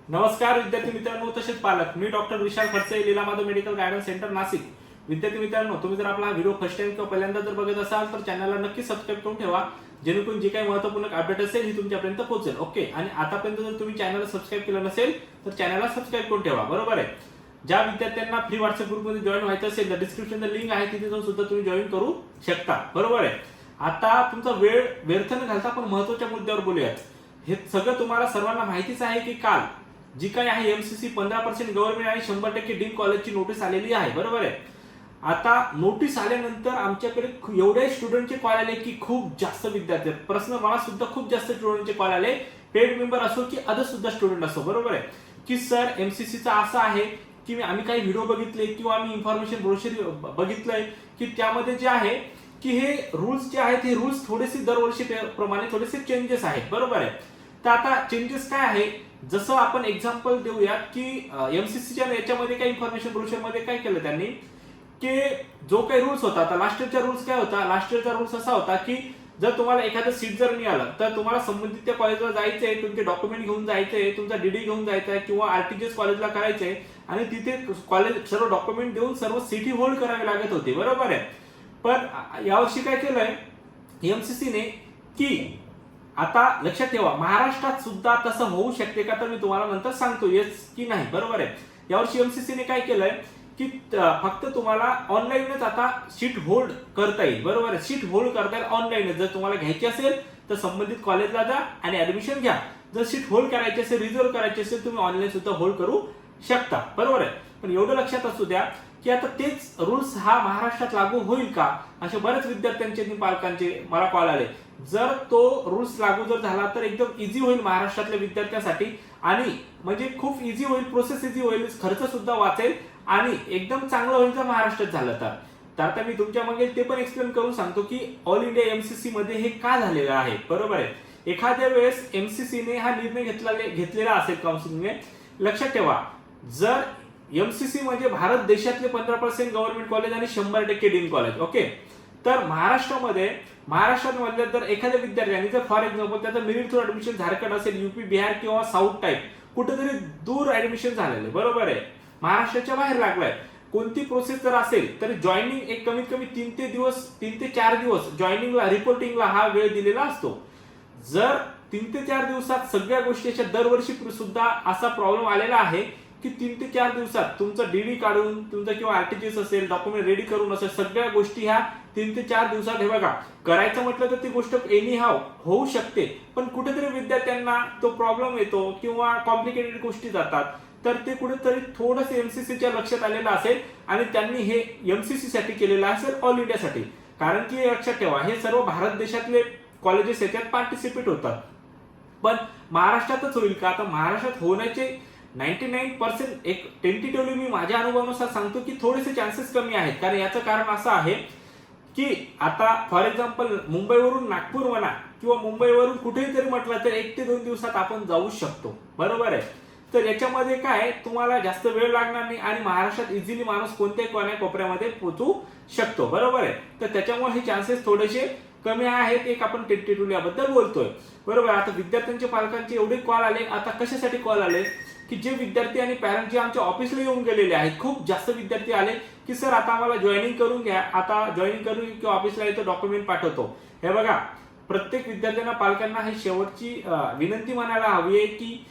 नमस्कार विद्यार्थी मित्रांनो तसेच पालक, मी doctor Vishal Khadse, Leelamadhav medical guidance centre Nashik. विद्यार्थी मित्रांनो, तुम्ही जर आपला व्हिडिओ फर्स्ट टाइम किंवा पहिल्यांदा जर बघत असाल तर चॅनलला नक्की सबस्क्राईब करून ठेवा, जेणेकरून जी काही महत्त्वपूर्ण अपडेट असेल ही तुमच्यापर्यंत पोहोचेल. ओके. आणि आतापर्यंत जर तुम्ही चॅनलला सबस्क्राईब केलं नसेल तर चॅनलला सबस्क्राईब करून ठेवा. बरोबर आहे. ज्या विद्यार्थ्यांना फ्री व्हॉट्सअप ग्रुपमध्ये जॉईन व्हायचं असेल तर डिस्क्रिप्शनला लिंक आहे, तिथे जाऊन सुद्धा तुम्ही जॉईन करू शकता. बरोबर आहे. आता तुमचा वेळ व्यर्थ न घालता आपण महत्त्वाच्या मुद्द्यावर बोलूयात. हे सगळं तुम्हाला सर्वांना माहितीच आहे की काल जी काही आहे एमसीसी 15% गव्हर्नमेंट आणि 100% डीम कॉलेजची नोटीस आलेली आहे. बरोबर आहे. आता नोटीस आल्यानंतर आमच्याकडे एवढे स्टुडंटचे कॉल आले की खूप जास्त विद्यार्थी, पर्सनल मला सुद्धा खूप जास्त स्टुडंटचे कॉल आले, पेड मेंबर असो की अदर सुद्धा स्टुडंट असो. बरोबर आहे. की सर एमसीसीचा असं आहे की आम्ही काही व्हिडिओ बघितले किंवा आम्ही इन्फॉर्मेशन ब्रोशर बघितलंय की त्यामध्ये जे आहे की हे रूल्स जे आहेत हे रूल्स थोडेसे दरवर्षी प्रमाणे थोडेसे चेंजेस आहेत. बरोबर आहे. तर आता चेंजेस काय आहे, जसं आपण एक्झाम्पल देऊयात की एमसीसीच्या याच्यामध्ये काय इन्फॉर्मेशन ब्रोशर मध्ये काय केलं त्यांनी की जो काही रूल्स होता, आता लास्ट इयरचा रूल्स काय होता, लास्ट इयरचा रूल्स असा होता की जर तुम्हाला एखादं सीट जर मिळालं तर तुम्हाला संबंधित त्या कॉलेजला जायचंय, तुमचे डॉक्युमेंट घेऊन जायचंय, तुमचा डीडी घेऊन जायचा आहे किंवा आरटीजीएस कॉलेजला करायचंय आणि तिथे कॉलेज सर्व डॉक्युमेंट देऊन सर्व सीटी होल्ड करावी लागत होती. बरोबर आहे. पण यावर्षी काय केलंय एमसीसीने की आता लक्षात ठेवा, महाराष्ट्रात सुद्धा तसं होऊ शकते का तर मी तुम्हाला नंतर सांगतो येस की नाही. बरोबर आहे. यावर्षी एमसीसीने काय केलंय की फक्त तुम्हाला ऑनलाईनच आता सीट होल्ड करता येईल. बरोबर आहे. सीट होल्ड करता येईल ऑनलाईनच. जर तुम्हाला घ्यायची असेल तर संबंधित कॉलेजला जा आणि ऍडमिशन घ्या. जर सीट होल्ड करायची असेल, रिझर्व करायची असेल, तुम्ही ऑनलाईन सुद्धा होल्ड करू शकता. बरोबर आहे. पण एवढं लक्षात असू द्या की आता तेच रूल्स हा महाराष्ट्रात लागू होईल का, असे बरेच विद्यार्थ्यांचे आणि पालकांचे मला कॉल आले. जर तो रूल्स लागू जर झाला तर एकदम इझी होईल महाराष्ट्रातल्या विद्यार्थ्यांसाठी आणि म्हणजे खूप इझी होईल, प्रोसेस इझी होईल, खर्च सुद्धा वाचेल आणि एकदम चांगलं होईल जर महाराष्ट्रात झालं तर. आता मी तुमच्या मागे ते पण एक्सप्लेन करून सांगतो की ऑल इंडिया एमसीसी मध्ये हे का झालेलं आहे. बरोबर आहे. एखाद्या वेळेस एमसीसीने हा निर्णय घेतलेला असेल काउन्सिलिंगने. लक्षात ठेवा, जर एमसीसी म्हणजे भारत देशातले 15% गव्हर्नमेंट कॉलेज आणि 100% डीम कॉलेज. ओके. तर महाराष्ट्रात जर एखाद्या विद्यार्थ्याने जर फॉर एक्झाम्पल त्याचं मेरिट थ्रू ऍडमिशन झारखंड असेल, यूपी, बिहार किंवा साऊथ टाईप कुठेतरी दूर ऍडमिशन झालेलं, बरोबर आहे, महाराष्ट्राच्या बाहेर लागलाय, कोणती प्रोसेस जर असेल तर जॉईनिंग एक कमीत कमी 3 ते 4 दिवस जॉईनिंगला रिपोर्टिंगला हा वेळ दिलेला असतो. जर 3 ते 4 दिवसात सगळ्या गोष्टीच्या दरवर्षी सुद्धा असा प्रॉब्लेम आलेला आहे की 3 ते 4 दिवसात तुमचं डीडी काढून तुमचं किंवा आरटीजीएस असेल, डॉक्युमेंट रेडी करून असेल, सगळ्या गोष्टी ह्या 3 ते 4 दिवसात हे बघा करायचं म्हटलं तर ती गोष्ट एनी हाव होऊ शकते. पण कुठेतरी विद्यार्थ्यांना तो प्रॉब्लेम येतो किंवा कॉम्प्लिकेटेड गोष्टी जातात, तर ते कुठेतरी थोडंसं एमसीसीच्या लक्षात आलेलं असेल आणि त्यांनी हे एमसीसी साठी केलेलं असेल, ऑल इंडियासाठी. कारण की लक्षात ठेवा, हे सर्व भारत देशातले कॉलेजेस याच्यात पार्टिसिपेट होतात. पण महाराष्ट्रातच होईल का, आता महाराष्ट्रात होण्याचे 99% एक टेंटेटिव्हली मी माझ्या अनुभवानुसार सांगतो की थोडेसे चान्सेस कमी आहेत. कारण याचं कारण असं आहे की आता फॉर एक्झाम्पल मुंबईवरून नागपूर म्हणा किंवा मुंबईवरून कुठेही जरी म्हटलं तर 1 ते 2 दिवसात आपण जाऊ शकतो. बरोबर आहे. तर याच्यामध्ये काय तुम्हाला जास्त वेळ लागणार नाही आणि महाराष्ट्रात इझिली माणूस कोणत्याही कोपऱ्यामध्ये पोहोचू शकतो. बरोबर आहे. तर त्याच्यामुळे हे चान्सेस थोडेसे कमी आहेत. एक आपण टेंटेटिव्हली याबद्दल बोलतोय. बरोबर. आता विद्यार्थ्यांचे पालकांचे एवढे कॉल आले. आता कशासाठी कॉल आले की जे विद्यार्थी आणि पॅरेंट जे आमच्या ऑफिसला येऊन गेलेले आहेत, खूप जास्त विद्यार्थी आले की सर आता आम्हाला जॉईनिंग करून घ्या, आता जॉईनिंग करून किंवा ऑफिसला येतो डॉक्युमेंट पाठवतो. हे बघा, प्रत्येक विद्यार्थ्यांना पालकांना ही शेवटची विनंती म्हणायला हवी आहे की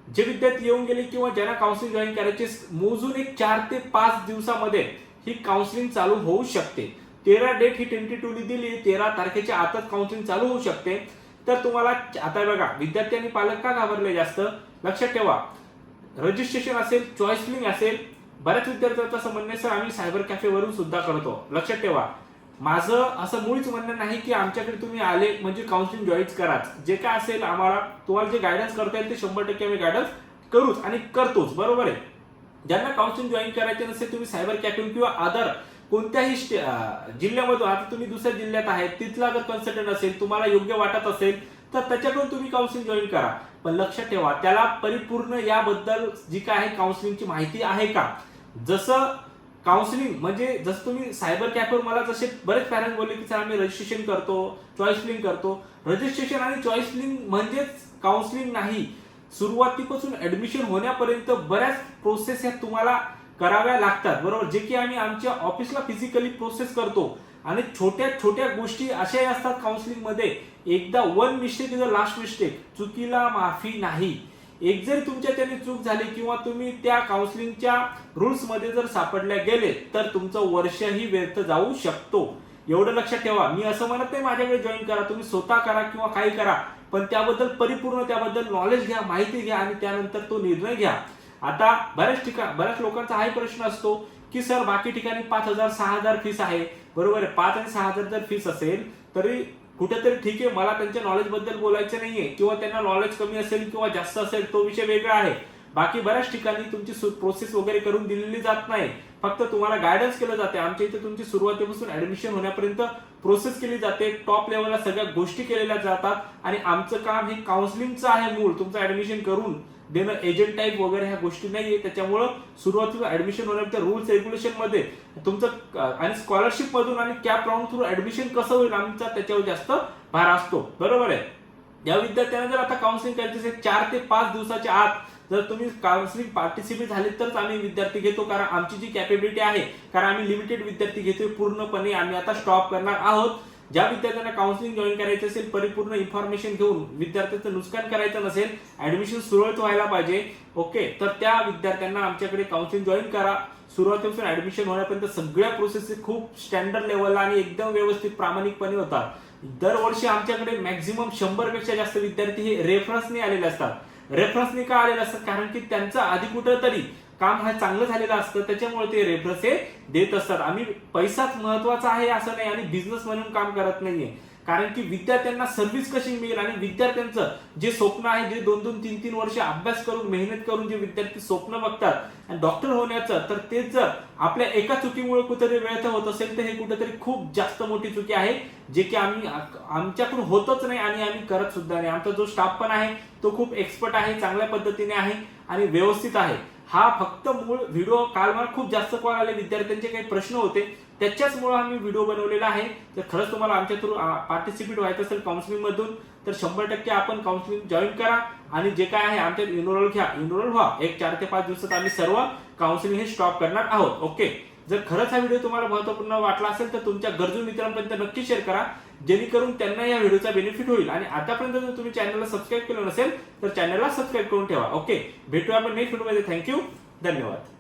जे विद्यार्थी येऊन गेले किंवा ज्यांना काउन्सिलिंग जॉईन करायचे, मोजून एक 4 ते 5 दिवसामध्ये ही काउन्सिलिंग चालू होऊ शकते. 13 डेट ही टेंटेटिव्हली दिली, 13 तारखेच्या आतच काउन्सिलिंग चालू होऊ शकते. तर तुम्हाला आता बघा, विद्यार्थी आणि पालक का घाबरले जास्त, लक्षात ठेवा, रजिस्ट्रेशन असेल, चॉईस फिलिंग असेल, बऱ्याच विद्यार्थ्यांचं असं म्हणणं सर आम्ही सायबर कॅफेवरून सुद्धा करतो. लक्षात ठेवा, माझं असं मुळीच म्हणणं नाही की आमच्याकडे तुम्ही आले म्हणजे काउन्सिलिंग जॉईन कराच. जे काय असेल आम्हाला तुम्हाला जे गायडन्स करता येईल ते 100% आम्ही गायडन्स करूच आणि करतोच. बरोबर आहे. ज्यांना काउन्सिलिंग जॉईन करायचे नसेल तुम्ही सायबर कॅफे किंवा अदर कोणत्याही जिल्ह्यामधून, आता तुम्ही दुसऱ्या जिल्ह्यात आहेत तिथला जर कन्सल्टंट असेल, तुम्हाला योग्य वाटत असेल तर त्याच्याकडून तुम्ही काउन्सिलिंग जॉईन करा. पण लक्षात ठेवा, त्याला परिपूर्ण याबद्दल जी काय आहे काउन्सिलिंगची माहिती आहे का. जसं काउन्सिलिंग म्हणजे जसं तुम्ही सायबर कॅफेवर मला जसे बरेच पॅरेंट्स बोलले की सर आम्ही रजिस्ट्रेशन करतो, चॉईस फिलिंग करतो. रजिस्ट्रेशन आणि चॉईस फिलिंग म्हणजेच काउन्सिलिंग नाही. सुरुवातीपासून ऍडमिशन होण्यापर्यंत बऱ्याच प्रोसेस ह्या तुम्हाला कराव्या लागतात, बरोबर, जे की आम्ही आमच्या ऑफिसला फिजिकली प्रोसेस करतो. आणि छोट्या छोट्या गोष्टी अशाही असतात काउन्सिलिंग मध्ये, एकदा one mistake is a last mistake, चुकीला माफी नाही. एक जरी तुमच्या त्याने चूक झाली किंवा तुम्ही त्या काउन्सिलिंगच्या रूल्स मध्ये जर सापडल्या गेले तर तुमचं वर्षही व्यर्थ जाऊ शकतो. एवढं लक्षात ठेवा. मी असं म्हणत नाही माझ्याकडे जॉईन करा, तुम्ही स्वतः करा किंवा काही करा, पण त्याबद्दल परिपूर्ण त्याबद्दल नॉलेज घ्या, माहिती घ्या आणि त्यानंतर तो निर्णय घ्या. आता बऱ्याच लोकांचा हाही प्रश्न असतो की सर बाकी ठिकाणी 5,000 6,000 फीस आहे, बरोबर आहे. 5 आणि 6,000 जर फीस असेल तरी कुठेतरी ठीक आहे, मला त्यांच्या नॉलेज बद्दल बोलायचं नाहीये, किंवा त्यांना नॉलेज कमी असेल किंवा जास्त असेल तो विषय वेगळा आहे. बाकी बऱ्याच ठिकाणी तुमची प्रोसेस वगैरे करून दिलेली जात नाही, फक्त तुम्हाला गायडन्स केलं जाते. आमच्या इथे तुमची सुरुवातीपासून ऍडमिशन होण्यापर्यंत प्रोसेस केली जाते, टॉप लेवलला सगळ्या गोष्टी केलेल्या जातात. आणि आमचं काम हे काउन्सिलिंगचं आहे, मूळ तुमचं ऍडमिशन करून देणं, एजंट टाईप वगैरे ह्या गोष्टी नाहीये. त्याच्यामुळं सुरुवातीला ऍडमिशन होण्याच्या रूल्स रेग्युलेशन मध्ये तुमचं आणि स्कॉलरशिप मधून आणि कॅप राऊंड थ्रू ऍडमिशन कसं होईल आमचा त्याच्यावर जास्त भार असतो, बरोबर आहे. या विद्यार्थ्यांना जर आता काउन्सिलिंग करायचं असेल 4 ते 5 दिवसाच्या आत जर तुम्ही काउन्सिलिंग पार्टिसिपेट झाले तरच आम्ही विद्यार्थी घेतो, कारण आमची जी कॅपेबिलिटी आहे, कारण आम्ही लिमिटेड विद्यार्थी घेतोय, पूर्णपणे आम्ही आता स्टॉप करणार आहोत. ज्या विद्यार्थ्यांना काउन्सिलिंग जॉईन करायचं असेल, परिपूर्ण इन्फॉर्मेशन घेऊन, विद्यार्थ्याचं नुकसान करायचं नसेल, ऍडमिशन सुरळीत व्हायला पाहिजे, ओके, तर त्या विद्यार्थ्यांना आमच्याकडे काउन्सिलिंग जॉईन करा. सुरुवातीपासून ऍडमिशन होण्यापर्यंत सगळ्या प्रोसेस खूप स्टँडर्ड लेवलला आणि एकदम व्यवस्थित प्रामाणिकपणे होतात. दरवर्षी आमच्याकडे मॅक्झिमम 100 पेक्षा जास्त विद्यार्थी हे रेफरन्सने आलेले असतात. रेफरन्सने का आलेले असतात? कारण की त्यांचं आधी कुठं तरी काम हा चांगलं झालेलं असतं, त्याच्यामुळे ते रेफरन्स हे देत असतात. आम्ही पैसाच महत्वाचा आहे असं नाही आणि बिझनेस म्हणून काम करत नाहीये, कारण की विद्यार्थ्यांना सर्व्हिस कशी मिळेल आणि विद्यार्थ्यांचं जे स्वप्न आहे, जे 2-2, 3-3 वर्ष अभ्यास करून मेहनत करून जे विद्यार्थी स्वप्न बघतात आणि डॉक्टर होण्याचं, तर तेच जर आपल्या एका चुकीमुळे कुठेतरी व्यर्थ होत असेल तर हे कुठेतरी खूप जास्त मोठी चुकी आहे, जे की आमच्याकडून होतच नाही आणि आम्ही करत सुद्धा नाही. आमचा जो स्टाफ पण आहे तो खूप एक्सपर्ट आहे, चांगल्या पद्धतीने आहे आणि व्यवस्थित आहे. हा फक्त मूळ व्हिडिओ, काल मला खूप जास्त कॉल आले, विद्यार्थ्यांचे काही प्रश्न होते, त्याच्याचमुळे आम्ही व्हिडिओ बनवलेला आहे. तर खरंच तुम्हाला आमच्या थ्रू पार्टिसिपेट व्हायचं असेल काउन्सिलिंग मधून तर 100% आपण काउन्सिलिंग जॉईन करा आणि जे काय आहे आमच्यात इनरोल घ्या, इनरोल व्हा. 4 ते 5 दिवसात आम्ही सर्व काउन्सिलिंग हे स्टॉप करणार आहोत, ओके. जर खरंच हा व्हिडिओ तुम्हाला महत्त्वपूर्ण वाटला असेल तर तुमच्या गरजू मित्रांपर्यंत नक्की शेअर करा, जेणेकरून त्यांना या व्हिडिओचा बेनिफिट होईल. आणि आतापर्यंत जर तुम्ही चॅनलला सबस्क्राईब केलं नसेल तर चॅनलला सबस्क्राईब करून ठेवा, ओके. भेटूया आपण नेक्स्ट व्हिडिओमध्ये. थँक्यू, धन्यवाद.